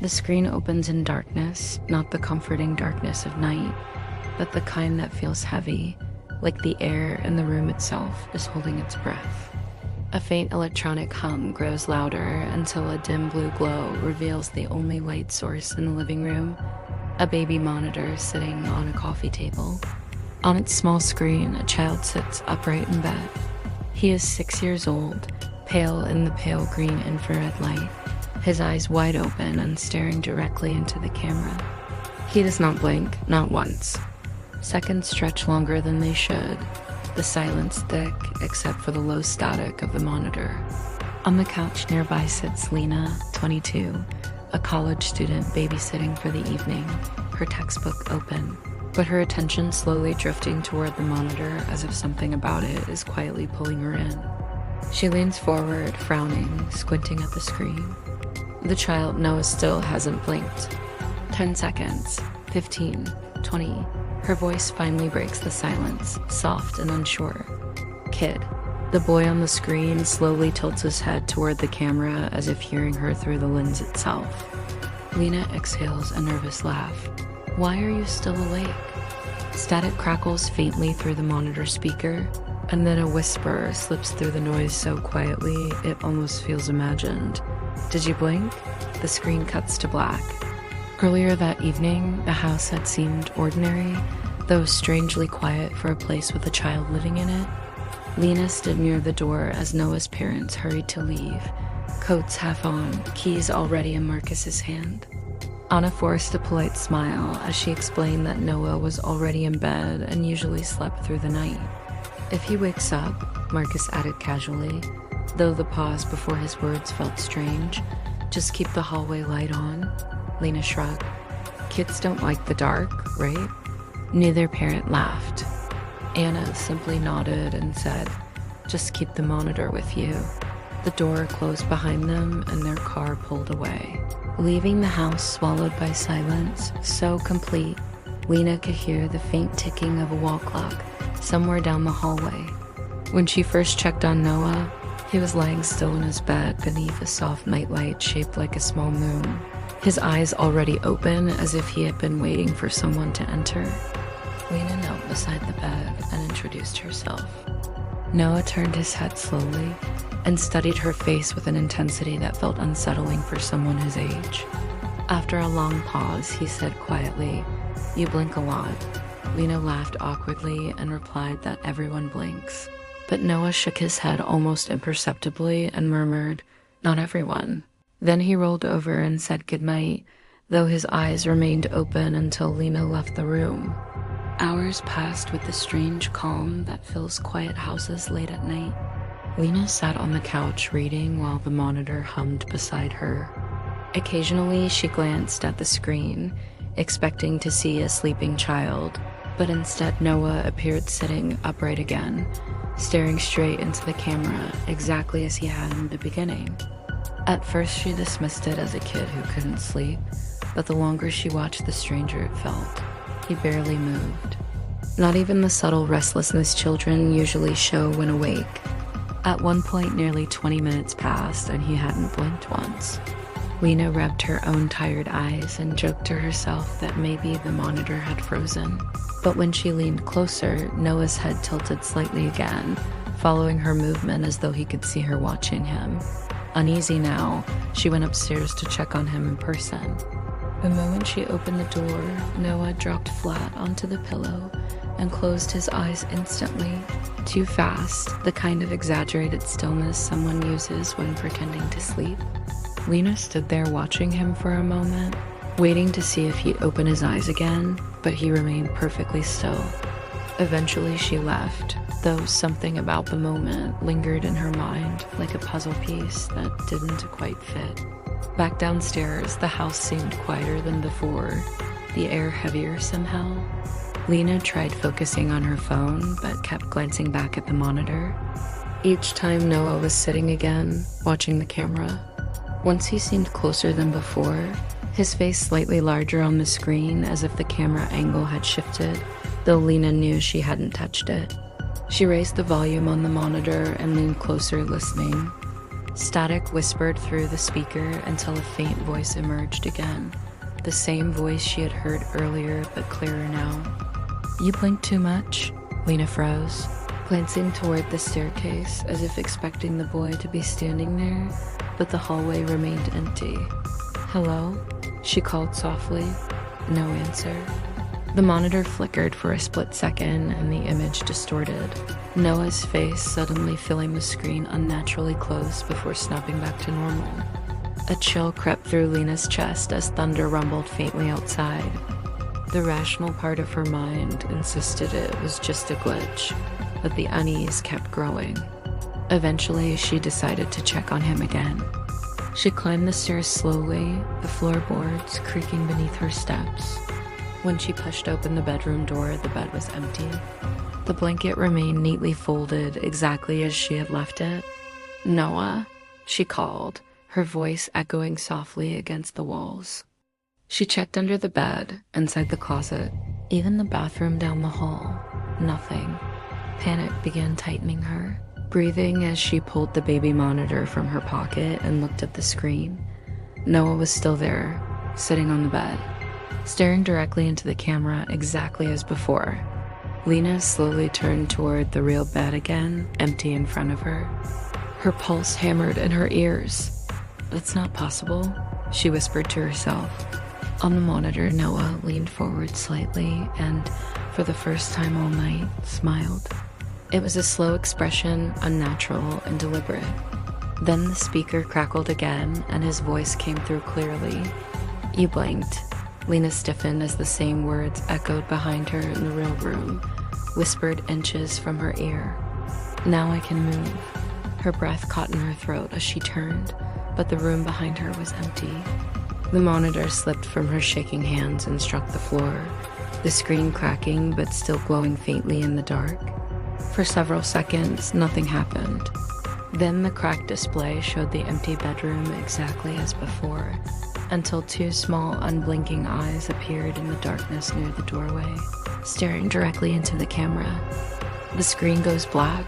The screen opens in darkness, not the comforting darkness of night, but the kind that feels heavy, like the air in the room itself is holding its breath. A faint electronic hum grows louder until a dim blue glow reveals the only light source in the living room, a baby monitor sitting on a coffee table. On its small screen, a child sits upright in bed. He is 6 years old, pale in the pale green infrared light, his eyes wide open and staring directly into the camera. He does not blink, not once. Seconds stretch longer than they should, the silence thick except for the low static of the monitor. On the couch nearby sits Lena, 22, a college student babysitting for the evening, her textbook open, but her attention slowly drifting toward the monitor as if something about it is quietly pulling her in. She leans forward, frowning, squinting at the screen. The child, Noah, still hasn't blinked. 10 seconds, 15, 20. Her voice finally breaks the silence, soft and unsure. Kid. The boy on the screen slowly tilts his head toward the camera as if hearing her through the lens itself. Lena exhales a nervous laugh. Why are you still awake? Static crackles faintly through the monitor speaker, and then a whisper slips through the noise so quietly it almost feels imagined. Did you blink? The screen cuts to black. Earlier that evening, the house had seemed ordinary, though strangely quiet for a place with a child living in it. Lena stood near the door as Noah's parents hurried to leave, coats half on, keys already in Marcus's hand. Anna forced a polite smile as she explained that Noah was already in bed and usually slept through the night. If he wakes up, Marcus added casually, though the pause before his words felt strange, just keep the hallway light on. Lena shrugged. Kids don't like the dark, right? Neither parent laughed. Anna simply nodded and said, just keep the monitor with you. The door closed behind them and their car pulled away. Leaving the house swallowed by silence, so complete, Lena could hear the faint ticking of a wall clock somewhere down the hallway. When she first checked on Noah, he was lying still in his bed beneath a soft nightlight shaped like a small moon, his eyes already open as if he had been waiting for someone to enter. Lena knelt beside the bed and introduced herself. Noah turned his head slowly and studied her face with an intensity that felt unsettling for someone his age. After a long pause, he said quietly, "You blink a lot." Lena laughed awkwardly and replied that everyone blinks. But Noah shook his head almost imperceptibly and murmured, "Not everyone." Then he rolled over and said goodnight, though his eyes remained open until Lena left the room. Hours passed with the strange calm that fills quiet houses late at night. Lena sat on the couch reading while the monitor hummed beside her. Occasionally, she glanced at the screen, expecting to see a sleeping child, but instead Noah appeared sitting upright again, staring straight into the camera exactly as he had in the beginning. At first, she dismissed it as a kid who couldn't sleep, but the longer she watched the stranger it felt. He barely moved. Not even the subtle restlessness children usually show when awake. At one point, nearly 20 minutes passed and he hadn't blinked once. Lena rubbed her own tired eyes and joked to herself that maybe the monitor had frozen. But when she leaned closer, Noah's head tilted slightly again, following her movement as though he could see her watching him. Uneasy now, she went upstairs to check on him in person. The moment she opened the door, Noah dropped flat onto the pillow and closed his eyes instantly. Too fast, the kind of exaggerated stillness someone uses when pretending to sleep. Lena stood there watching him for a moment, waiting to see if he'd open his eyes again, but he remained perfectly still. Eventually she left, though something about the moment lingered in her mind like a puzzle piece that didn't quite fit. Back downstairs, the house seemed quieter than before, the air heavier somehow. Lena tried focusing on her phone, but kept glancing back at the monitor. Each time Noah was sitting again, watching the camera. Once he seemed closer than before, his face slightly larger on the screen as if the camera angle had shifted, though Lena knew she hadn't touched it. She raised the volume on the monitor and leaned closer listening. Static whispered through the speaker until a faint voice emerged again. The same voice she had heard earlier, but clearer now. "You blinked too much." Lena froze, glancing toward the staircase as if expecting the boy to be standing there, but the hallway remained empty. "Hello?" she called softly. No answer. The monitor flickered for a split second and the image distorted, Noah's face suddenly filling the screen unnaturally close before snapping back to normal. A chill crept through Lena's chest as thunder rumbled faintly outside. The rational part of her mind insisted it was just a glitch, but the unease kept growing. Eventually, she decided to check on him again. She climbed the stairs slowly, the floorboards creaking beneath her steps. When she pushed open the bedroom door, the bed was empty. The blanket remained neatly folded, exactly as she had left it. "Noah," she called, her voice echoing softly against the walls. She checked under the bed, inside the closet, even the bathroom down the hall. Nothing. Panic began tightening her, breathing as she pulled the baby monitor from her pocket and looked at the screen. Noah was still there, sitting on the bed, staring directly into the camera exactly as before. Lena slowly turned toward the real bed again, empty in front of her. Her pulse hammered in her ears. "That's not possible," she whispered to herself. On the monitor, Noah leaned forward slightly and, for the first time all night, smiled. It was a slow expression, unnatural and deliberate. Then the speaker crackled again, and his voice came through clearly. "You blinked." Lena stiffened as the same words echoed behind her in the real room, whispered inches from her ear. "Now I can move." Her breath caught in her throat as she turned, but the room behind her was empty. The monitor slipped from her shaking hands and struck the floor, the screen cracking but still glowing faintly in the dark. For several seconds, nothing happened. Then the cracked display showed the empty bedroom exactly as before, until two small, unblinking eyes appeared in the darkness near the doorway, staring directly into the camera. The screen goes black,